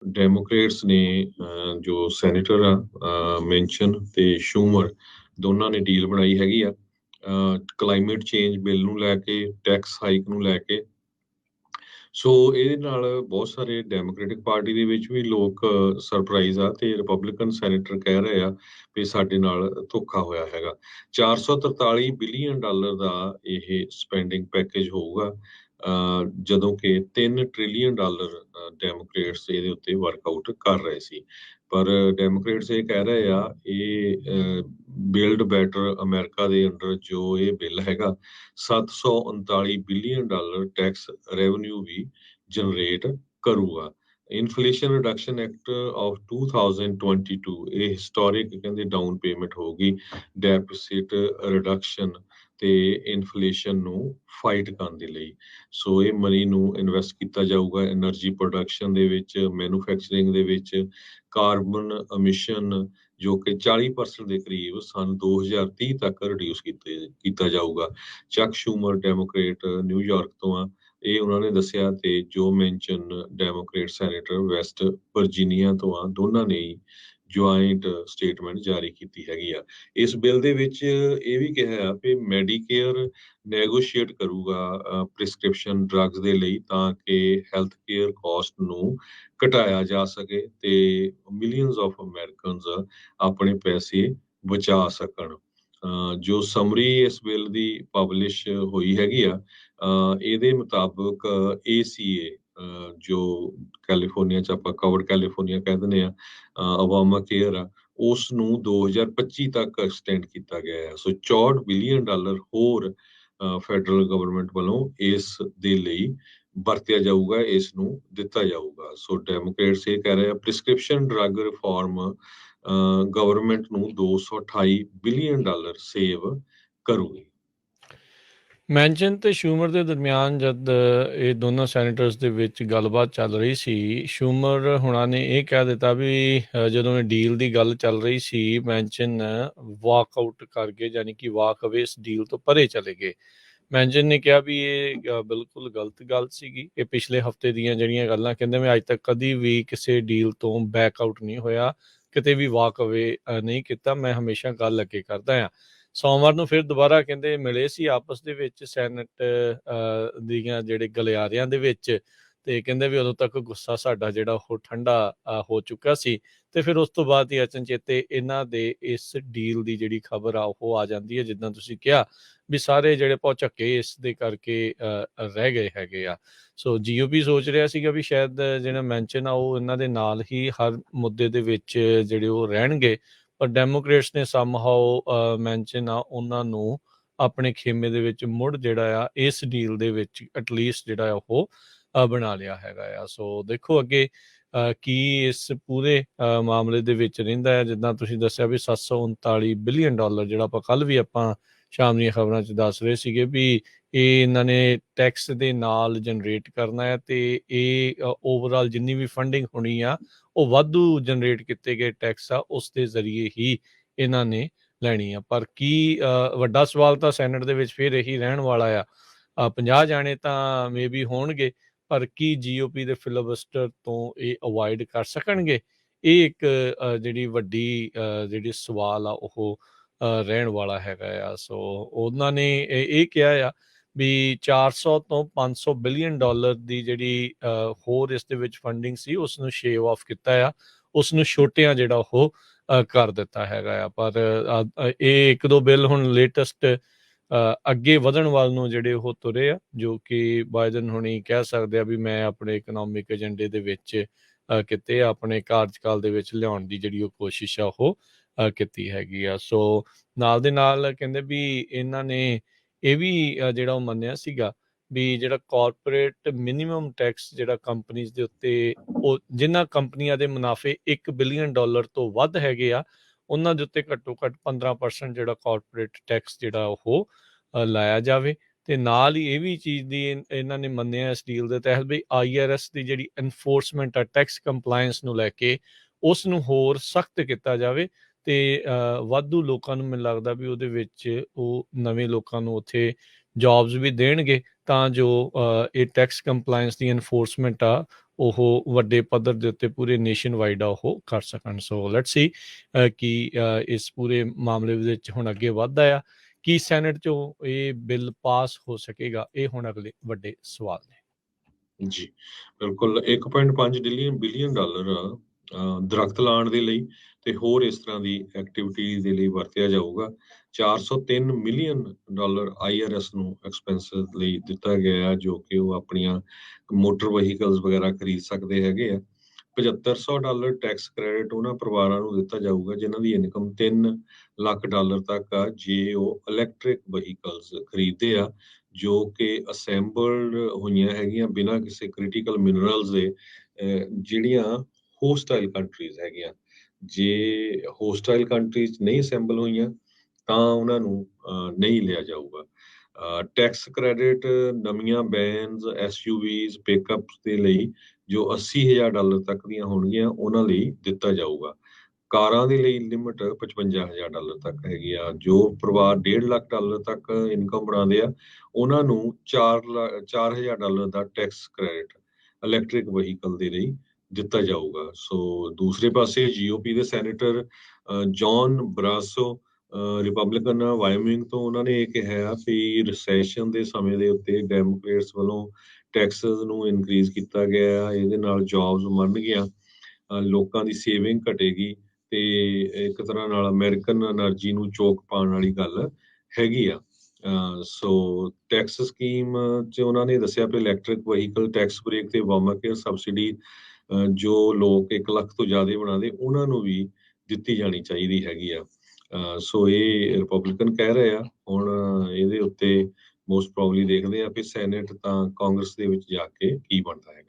Democrats ਨੇ ਜੋ senator ਆ ਮੈਂਸ਼ਨ ਤੇ ਸ਼ੂਮਰ ਦੋਨਾਂ ਨੇ ਡੀਲ ਬਣਾਈ ਹੈਗੀ ਆ ਕਲਾਈਮੇਟ ਚੇਂਜ ਬਿੱਲ ਨੂੰ ਲੈ ਕੇ, ਟੈਕਸ ਹਾਈਕ ਨੂੰ ਲੈ ਕੇ। ਸੋ ਇਹਦੇ ਨਾਲ ਬਹੁਤ ਸਾਰੇ ਡੈਮੋਕ੍ਰੈਟਿਕ ਪਾਰਟੀ ਦੇ ਵਿੱਚ ਵੀ ਲੋਕ ਸਰਪ੍ਰਾਈਜ਼ ਆ ਤੇ ਰਿਪਬਲਿਕਨ ਸੈਨੇਟਰ ਕਹਿ ਰਹੇ ਆ ਵੀ ਸਾਡੇ ਨਾਲ ਧੋਖਾ ਹੋਇਆ ਹੈਗਾ। 443 ਬਿਲੀਅਨ ਡਾਲਰ ਦਾ ਇਹ ਸਪੈਂਡਿੰਗ ਪੈਕੇਜ ਹੋਊਗਾ, ਜਦੋਂ ਕਿ 3 ਟ੍ਰਿਲੀਅਨ ਡਾਲਰ ਡੈਮੋਕ੍ਰੇਟਸ ਇਹਦੇ ਉੱਤੇ ਵਰਕਆਊਟ ਕਰ ਰਹੇ ਸੀ। ਪਰ ਡੈਮੋਕ੍ਰੇਟਸ ਇਹ ਕਹਿ ਰਹੇ ਆ ਇਹ ਬਿਲਡ ਬੈਟਰ ਅਮਰੀਕਾ ਦੇ ਅੰਡਰ ਜੋ ਇਹ ਬਿੱਲ ਹੈਗਾ 739 ਬਿਲੀਅਨ ਡਾਲਰ ਟੈਕਸ ਰੈਵਨਿਊ ਵੀ ਜਨਰੇਟ ਕਰੂਗਾ। ਇਨਫਲੇਸ਼ਨ ਰਿਡਕਸ਼ਨ ਐਕਟ ਆਫ 2022 ਇਹ ਹਿਸਟੋਰਿਕ ਕਹਿੰਦੇ ਡਾਊਨ ਪੇਮੈਂਟ ਹੋਊਗੀ ਡੈਫਿਸਿਟ ਰਿਡਕਸ਼ਨ ਤੇ ਇਨਫਲੇਸ਼ਨ ਨੂੰ ਫਾਈਟ ਕਰਨ ਦੇ ਲਈ। ਸੋ ਇਹ ਮਨੀ ਨੂੰ ਇਨਵੈਸਟ ਕੀਤਾ ਜਾਊਗਾ ਐਨਰਜੀ ਪ੍ਰੋਡਕਸ਼ਨ ਦੇ ਵਿੱਚ, ਮੈਨੂਫੈਕਚਰਿੰਗ ਦੇ ਵਿੱਚ, ਕਾਰਬਨ ਅਮਿਸ਼ਨ ਜੋ ਕਿ 40% ਦੇ ਕਰੀਬ ਸਨ 2030 ਤੱਕ ਰਿਡਿਊਸ ਕੀਤਾ ਜਾਊਗਾ। ਚੱਕ ਸ਼ੂਮਰ ਡੈਮੋਕ੍ਰੇਟ ਨਿਊਯਾਰਕ ਤੋਂ ਆ, ਇਹ ਉਹਨਾਂ ਨੇ ਦੱਸਿਆ ਤੇ ਜੋ mention Democrat senator West Virginia ਤੋਂ ਆ, ਦੋਨਾਂ ਨੇ ਹੀ ਜੁਆਇੰਟ ਸਟੇਟਮੈਂਟ ਜਾਰੀ ਕੀਤੀ ਹੈਗੀ ਆ। ਇਸ ਬਿੱਲ ਦੇ ਵਿੱਚ ਇਹ ਵੀ ਕਿਹਾ ਆ ਕਿ ਮੈਡੀਕੇਅਰ ਨੈਗੋਸ਼ੀਏਟ ਕਰੂਗਾ ਪ੍ਰਿਸਕ੍ਰਿਪਸ਼ਨ ਡਰੱਗਸ ਦੇ ਲਈ ਤਾਂ ਕਿ ਹੈਲਥ ਕੇਅਰ ਕਾਸਟ ਨੂੰ ਘਟਾਇਆ ਜਾ ਸਕੇ ਤੇ ਮਿਲੀਅਨਸ ਆਫ ਅਮਰੀਕਨਸ ਆਪਣੇ ਪੈਸੇ ਬਚਾ ਸਕਣ। ਜੋ ਸਮਰੀ ਇਸ ਬਿੱਲ ਦੀ ਪਬਲਿਸ਼ ਹੋਈ ਹੈਗੀ ਆ, ਇਹਦੇ ਮੁਤਾਬਕ ACA ਜੋ ਕੈਲੀਫੋਰਨੀਆ ਚ ਆਪਾਂ ਕਵਰਡ ਕੈਲੀਫੋਰਨੀਆ ਕਹਿ ਦਿੰਦੇ ਆ, ਓਬਾਮਾ ਕੇਅਰ ਆ, ਉਸ ਨੂੰ 2025 ਤੱਕ ਐਕਸਟੈਂਡ ਕੀਤਾ ਗਿਆ ਹੈ। ਸੋ 64 ਬਿਲੀਅਨ ਡਾਲਰ ਹੋਰ ਫੈਡਰਲ ਗਵਰਨਮੈਂਟ ਵੱਲੋਂ ਇਸ ਦੇ ਲਈ ਵਰਤਿਆ ਜਾਊਗਾ, ਇਸ ਨੂੰ ਦਿੱਤਾ ਜਾਊਗਾ। ਸੋ ਡੈਮੋਕ੍ਰੇਟਸ ਇਹ ਕਹਿ ਰਹੇ ਆ ਪ੍ਰਿਸਕ੍ਰਿਪਸ਼ਨ ਡਰੱਗ ਰਿਫਾਰਮ ਗਵਰਨਮੈਂਟ ਨੂੰ 228 ਬਿਲੀਅਨ ਡਾਲਰ ਸੇਵ ਕਰੂਗੀ। ਮੈਂਸ਼ਨ ਤੇ ਸ਼ੂਮਰ ਦੇ ਦਰਮਿਆਨ ਜਦ ਇਹ ਦੋਨੋਂ ਸੈਨੇਟਰਸ ਦੇ ਵਿੱਚ ਗੱਲਬਾਤ ਚੱਲ ਰਹੀ ਸੀ, ਸ਼ੂਮਰ ਹੁਣਾਂ ਨੇ ਇਹ ਕਹਿ ਦਿੱਤਾ ਵੀ ਜਦੋਂ ਇਹ ਡੀਲ ਦੀ ਗੱਲ ਚੱਲ ਰਹੀ ਸੀ, ਮੈਂਸ਼ਨ ਵਾਕਆਊਟ ਕਰ ਗਏ, ਯਾਨੀ ਕਿ ਵਾਕ ਅਵੇ ਇਸ ਡੀਲ ਤੋਂ ਪਰੇ ਚਲੇ ਗਏ। ਮੈਂਸ਼ਨ ਨੇ ਕਿਹਾ ਵੀ ਇਹ ਬਿਲਕੁਲ ਗਲਤ ਗੱਲ ਸੀਗੀ। ਇਹ ਪਿਛਲੇ ਹਫਤੇ ਦੀਆਂ ਜਿਹੜੀਆਂ ਗੱਲਾਂ ਕਹਿੰਦੇ ਮੈਂ ਅੱਜ ਤੱਕ ਕਦੀ ਵੀ ਕਿਸੇ ਡੀਲ ਤੋਂ ਬੈਕਆਊਟ ਨਹੀਂ ਹੋਇਆ, ਕਿਤੇ ਵੀ ਵਾਕ ਅਵੇ ਨਹੀਂ ਕੀਤਾ, ਮੈਂ ਹਮੇਸ਼ਾ ਗੱਲ ਅੱਗੇ ਕਰਦਾ ਹਾਂ। ਸੋਮਵਾਰ ਨੂੰ ਫਿਰ ਦੁਬਾਰਾ ਕਹਿੰਦੇ ਮਿਲੇ ਸੀ ਆਪਸ ਦੇ ਵਿੱਚ ਸੈਨੇਟ ਦੀਆਂ ਜਿਹੜੇ ਗਲਿਆਰਿਆਂ ਦੇ ਵਿੱਚ, ਤੇ ਕਹਿੰਦੇ ਵੀ ਉਦੋਂ ਤੱਕ ਗੁੱਸਾ ਸਾਡਾ ਜਿਹੜਾ ਉਹ ਠੰਡਾ ਹੋ ਚੁੱਕਾ ਸੀ। ਤੇ ਫਿਰ ਉਸ ਤੋਂ ਬਾਅਦ ਹੀ ਅਚਨਚੇਤੇ ਇਹਨਾਂ ਦੇ ਇਸ ਡੀਲ ਦੀ ਜਿਹੜੀ ਖਬਰ ਆ ਉਹ ਆ ਜਾਂਦੀ ਹੈ। ਜਿੱਦਾਂ ਤੁਸੀਂ ਕਿਹਾ ਵੀ ਸਾਰੇ ਜਿਹੜੇ ਭੌਚੱਕੇ ਇਸ ਦੇ ਕਰਕੇ ਰਹਿ ਗਏ ਹੈਗੇ ਆ। ਸੋ GOP ਸੋਚ ਰਿਹਾ ਸੀਗਾ ਵੀ ਸ਼ਾਇਦ ਜਿਹੜਾ ਮੈਂਸ਼ਨ ਆ ਉਹ ਇਹਨਾਂ ਦੇ ਨਾਲ ਹੀ ਹਰ ਮੁੱਦੇ ਦੇ ਵਿੱਚ ਜਿਹੜੇ ਉਹ ਰਹਿਣਗੇ, ਪਰ ਡੈਮੋਕ੍ਰੇਟਸ ਨੇ ਸਮਹਾਓ ਮੈਂਸ਼ਨ ਆ ਉਹਨਾਂ ਨੂੰ ਆਪਣੇ ਖੇਮੇ ਦੇ ਵਿੱਚ ਮੁੜ ਜਿਹੜਾ ਆ ਇਸ ਡੀਲ ਦੇ ਵਿੱਚ ਐਟਲੀਸਟ ਜਿਹੜਾ ਉਹ ਬਣਾ ਲਿਆ ਹੈਗਾ ਆ। ਸੋ ਦੇਖੋ ਅੱਗੇ ਕੀ ਇਸ ਪੂਰੇ ਮਾਮਲੇ ਦੇ ਵਿੱਚ ਰਹਿੰਦਾ ਹੈ। ਜਿੱਦਾਂ ਤੁਸੀਂ ਦੱਸਿਆ ਵੀ 739 ਬਿਲੀਅਨ ਡਾਲਰ ਜਿਹੜਾ ਕੱਲ ਵੀ ਆਪਾਂ ਸ਼ਾਮ ਦੀਆਂ ਖਬਰਾਂ 'ਚ ਦੱਸ ਰਹੇ ਸੀਗੇ ਵੀ ਇਹ ਇਹਨਾਂ ਨੇ ਟੈਕਸ ਦੇ ਨਾਲ ਜਨਰੇਟ ਕਰਨਾ ਹੈ, ਤੇ ਇਹ ਓਵਰਆਲ ਜਿੰਨੀ ਵੀ ਫੰਡਿੰਗ ਹੋਣੀ ਆ ਉਹ ਵਾਧੂ ਜਨਰੇਟ ਕੀਤੇ ਗਏ ਟੈਕਸ ਆ ਉਸ ਦੇ ਜ਼ਰੀਏ ਹੀ ਇਹਨਾਂ ਨੇ ਲੈਣੀ ਆ। ਪਰ ਕੀ ਵੱਡਾ ਸਵਾਲ ਤਾਂ ਸੈਨੇਟ ਦੇ ਵਿੱਚ ਫਿਰ ਇਹੀ ਰਹਿਣ ਵਾਲਾ ਆ, 50 ਜਾਣੇ ਤਾਂ ਮੇ ਬੀ ਹੋਣਗੇ, ਪਰ ਕੀ GOP ਦੇ ਫਿਲਬਸਟਰ ਤੋਂ ਇਹ ਅਵੋਇਡ ਕਰ ਸਕਣਗੇ? ਇਹ ਇੱਕ ਜਿਹੜੀ ਵੱਡੀ ਜਿਹੜੀ ਸਵਾਲ ਆ ਉਹ ਰਹਿਣ ਵਾਲਾ ਹੈਗਾ ਆ। ਸੋ ਉਹਨਾਂ ਨੇ ਇਹ ਕਿਹਾ ਆ ਵੀ 400 ਤੋਂ 500 ਬਿਲੀਅਨ ਡਾਲਰ ਦੀ ਜਿਹੜੀ ਹੋਰ ਇਸ ਦੇ ਵਿੱਚ ਫੰਡਿੰਗ ਸੀ ਉਸ ਨੂੰ ਸ਼ੇਵ ਆਫ ਕੀਤਾ ਆ, ਉਸ ਨੂੰ ਛੋਟਿਆਂ ਜਿਹੜਾ ਉਹ ਕਰ ਦਿੱਤਾ ਹੈਗਾ ਆ। ਪਰ ਇਹ ਇੱਕ ਦੋ ਬਿੱਲ ਹੁਣ ਲੇਟੈਸਟ ਅੱਗੇ ਵਧਣ ਵੱਲ ਨੂੰ ਜਿਹੜੇ ਉਹ ਤੁਰੇ ਆ, ਜੋ ਕਿ ਬਾਈਡਨ ਹੁਣੀ ਕਹਿ ਸਕਦੇ ਆ ਵੀ ਮੈਂ ਆਪਣੇ ਇਕਨੋਮਿਕ ਏਜੰਡੇ ਦੇ ਵਿੱਚ ਕਿਤੇ ਆਪਣੇ ਕਾਰਜਕਾਲ ਦੇ ਵਿੱਚ ਲਿਆਉਣ ਦੀ ਜਿਹੜੀ ਉਹ ਕੋਸ਼ਿਸ਼ ਆ ਉਹ ਕੀਤੀ ਹੈਗੀ ਆ। ਸੋ ਨਾਲ ਦੇ ਨਾਲ ਕਹਿੰਦੇ ਵੀ ਇਹਨਾਂ ਨੇ ਇਹ ਵੀ ਜਿਹੜਾ ਉਹ ਮੰਨਿਆ ਸੀਗਾ ਵੀ ਜਿਹੜਾ ਕਾਰਪੋਰੇਟ ਮਿਨੀਮਮ ਟੈਕਸ ਜਿਹੜਾ ਕੰਪਨੀਜ਼ ਦੇ ਉੱਤੇ, ਉਹ ਜਿਨ੍ਹਾਂ ਕੰਪਨੀਆਂ ਦੇ ਮੁਨਾਫੇ 1 ਬਿਲੀਅਨ ਡਾਲਰ ਤੋਂ ਵੱਧ ਹੈਗੇ ਆ ਉਹਨਾਂ ਦੇ ਉੱਤੇ ਘੱਟੋ ਘੱਟ 15% ਜਿਹੜਾ ਕਾਰਪੋਰੇਟ ਟੈਕਸ ਜਿਹੜਾ ਉਹ ਲਾਇਆ ਜਾਵੇ। ਤੇ ਨਾਲ ਹੀ ਇਹ ਵੀ ਚੀਜ਼ ਦੀ ਇਹਨਾਂ ਨੇ ਮੰਨਿਆ ਇਸ ਡੀਲ ਦੇ ਤਹਿਤ ਵੀ IRS ਦੀ ਜਿਹੜੀ ਐਨਫੋਰਸਮੈਂਟ ਆ ਟੈਕਸ ਕੰਪਲਾਇੰਸ ਨੂੰ ਲੈ ਕੇ ਉਸ ਨੂੰ ਹੋਰ ਸਖਤ ਕੀਤਾ ਜਾਵੇ, ਤੇ ਵਾਧੂ ਲੋਕਾਂ ਨੂੰ ਮੈਨੂੰ ਲੱਗਦਾ ਵੀ ਉਹਦੇ ਵਿੱਚ ਉਹ ਨਵੇਂ ਲੋਕਾਂ ਨੂੰ ਉੱਥੇ ਜੌਬਸ ਵੀ ਦੇਣਗੇ ਤਾਂ ਜੋ ਇਹ ਟੈਕਸ ਕੰਪਲਾਇੰਸ ਦੀ ਐਨਫੋਰਸਮੈਂਟ ਆ ਉਹ ਵੱਡੇ ਪੱਧਰ ਦੇ ਉੱਤੇ ਪੂਰੇ ਨੇਸ਼ਨ ਵਾਈਡ ਆ ਉਹ ਕਰ ਸਕਣ। ਸੋ ਲੈਟਸ ਸੀ ਕਿ ਇਸ ਪੂਰੇ ਮਾਮਲੇ ਵਿੱਚ ਹੁਣ ਅੱਗੇ ਵੱਧਦਾ ਆ ਕਿ ਸੈਨੇਟ 'ਚੋਂ ਇਹ ਬਿੱਲ ਪਾਸ ਹੋ ਸਕੇਗਾ, ਇਹ ਹੁਣ ਅਗਲੇ ਵੱਡੇ ਸਵਾਲ ਨੇ। ਜੀ ਬਿਲਕੁਲ 1.5 ਬਿਲੀਅਨ ਡਾਲਰ ਦਰਖਤ ਲਾਉਣ ਦੇ ਲਈ ਤੇ ਹੋਰ ਇਸ ਤਰ੍ਹਾਂ ਦੀ ਐਕਟੀਵਿਟੀ ਦੇ ਲਈ ਵਰਤਿਆ ਜਾਊਗਾ। 403 ਮਿਲੀਅਨ ਡਾਲਰ IRS ਨੂੰ ਐਕਸਪੈਂਸਿਸ ਲਈ ਦਿੱਤਾ ਗਿਆ, ਜੋ ਕਿ ਉਹ ਆਪਣੀਆਂ ਮੋਟਰ ਵਹੀਕਲਸ ਵਗੈਰਾ ਖਰੀਦ ਸਕਦੇ ਹੈਗੇ ਆ। $7500 ਟੈਕਸ ਕ੍ਰੈਡਿਟ ਉਹਨਾਂ ਪਰਿਵਾਰਾਂ ਨੂੰ ਦਿੱਤਾ ਜਾਊਗਾ ਜਿਨ੍ਹਾਂ ਦੀ ਇਨਕਮ 3 ਲੱਖ ਡਾਲਰ ਤੱਕ ਆ, ਜੇ ਉਹ ਇਲੈਕਟ੍ਰਿਕ ਵਹੀਕਲਸ ਖਰੀਦਦੇ ਆ ਜੋ ਕਿ ਅਸੈਂਬਲਡ ਹੋਈਆਂ ਹੈਗੀਆਂ ਬਿਨਾਂ ਕਿਸੇ ਕ੍ਰਿਟੀਕਲ ਮਿਨਰਲਸ ਦੇ, ਜਿਹੜੀਆਂ ਹੋਸਟਾਈਲ ਕੰਟਰੀਜ਼ ਹੈਗੀਆਂ। ਜੇ ਹੋਸਟਾਈਲ ਕੰਟਰੀਜ਼ ਨਹੀਂ ਅਸੈਂਬਲ ਹੋਈਆਂ ਤਾਂ ਉਹਨਾਂ ਨੂੰ ਨਹੀਂ ਲਿਆ ਜਾਊਗਾ। ਟੈਕਸ ਕ੍ਰੈਡਿਟ ਨਵੀਆਂ ਬੈਨਸ, SUVs, ਪਿਕਅਪਸ ਦੇ ਲਈ ਜੋ $80,000 ਤੱਕ ਦੀਆਂ ਹੋਣਗੀਆਂ ਉਹਨਾਂ ਲਈ ਦਿੱਤਾ ਜਾਊਗਾ। ਕਾਰਾਂ ਦੇ ਲਈ ਲਿਮਿਟ $55,000 ਤੱਕ ਹੈਗੀ ਆ। ਜੋ ਪਰਿਵਾਰ $1.5 ਲੱਖ ਤੱਕ ਇਨਕਮ ਬਣਾਉਂਦੇ ਆ ਉਹਨਾਂ ਨੂੰ $4,000 ਦਾ ਟੈਕਸ ਕ੍ਰੈਡਿਟ ਇਲੈਕਟ੍ਰਿਕ ਵਹੀਕਲ ਦੇ ਲਈ ਦਿੱਤਾ ਜਾਊਗਾ। ਸੋ ਦੂਸਰੇ ਪਾਸੇ GOP ਦੇ ਸੈਨੇਟਰ ਜੌਨ ਬਰਾਸੋ ਰਿਪਬਲਿਕਨ ਵਾਇਓਮਿੰਗ ਤੋਂ, ਉਹਨਾਂ ਨੇ ਇਹ ਕਿਹਾ ਵੀ ਰਿਸੈਸ਼ਨ ਦੇ ਸਮੇਂ ਦੇ ਉੱਤੇ ਡੈਮੋਕ੍ਰੇਟਸ ਵੱਲੋਂ ਟੈਕਸਸ ਨੂੰ ਇਨਕਰੀਜ਼ ਕੀਤਾ ਗਿਆ, ਇਹਦੇ ਨਾਲ ਜੌਬਸ ਮਰਨਗੀਆਂ, ਲੋਕਾਂ ਦੀ ਸੇਵਿੰਗ ਘਟੇਗੀ ਤੇ ਇੱਕ ਤਰ੍ਹਾਂ ਨਾਲ ਅਮਰੀਕਨ એનર્ਜੀ ਨੂੰ ਚੋਕ ਪਾਉਣ ਵਾਲੀ ਗੱਲ ਹੈਗੀ ਆ। ਸੋ ਟੈਕਸ ਸਕੀਮ 'ਚ ਉਹਨਾਂ ਨੇ ਦੱਸਿਆ ਵੀ ਇਲੈਕਟ੍ਰਿਕ ਵਹੀਕਲ ਟੈਕਸ ਬ੍ਰੇਕ ਤੇ ਓਬਾਮਾ-ਕੇਅਰ ਸਬਸਿਡੀ ਜੋ ਲੋਕ 1 ਲੱਖ ਤੋਂ ਜ਼ਿਆਦਾ ਬਣਾਉਂਦੇ ਉਹਨਾਂ ਨੂੰ ਵੀ ਦਿੱਤੀ ਜਾਣੀ ਚਾਹੀਦੀ ਹੈਗੀ ਆ। ਸੋ ਇਹ ਰਿਪਬਲਿਕਨ ਕਹਿ ਰਹੇ ਆ। ਹੁਣ ਇਹਦੇ ਉੱਤੇ ਮੋਸਟ ਪ੍ਰੋਬਬਲੀ ਦੇਖਦੇ ਆ ਕਿ ਸੈਨੇਟ ਤਾਂ ਕਾਂਗਰਸ ਦੇ ਵਿੱਚ ਜਾ ਕੇ ਕੀ ਬਣਦਾ ਹੈਗਾ।